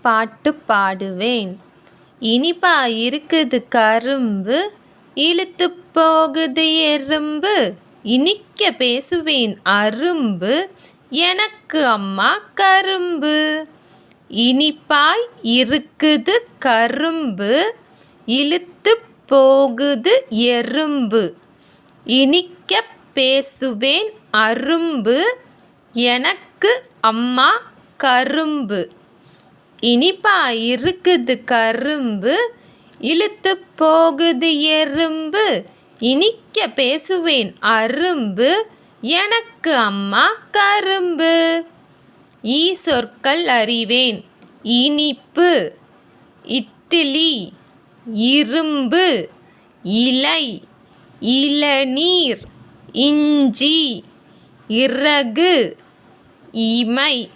பாட்டு பாடுவேன். இனிப்பா இருக்குது கரும்பு, இழுத்துப் போகுது எறும்பு. இனிக்க பேசுவேன் அரும்பு, எனக்கு அம்மா கரும்பு. இனிப்பாய் இருக்குது கரும்பு, இழுத்துப் போகுது எறும்பு. இனிக்கப் பேசுவேன் அரும்பு, எனக்கு அம்மா கரும்பு. இனிப்பா இருக்குது கரும்பு, இழுத்துப் போகுது எறும்பு. இனிக்க பேசுவேன் அரும்பு, எனக்கு அம்மா கரும்பு. சொற்கள் அறிவேன். இனிப்பு, இட்லி, இரும்பு, இலை, இளநீர், இஞ்சி, இறகு, இமை.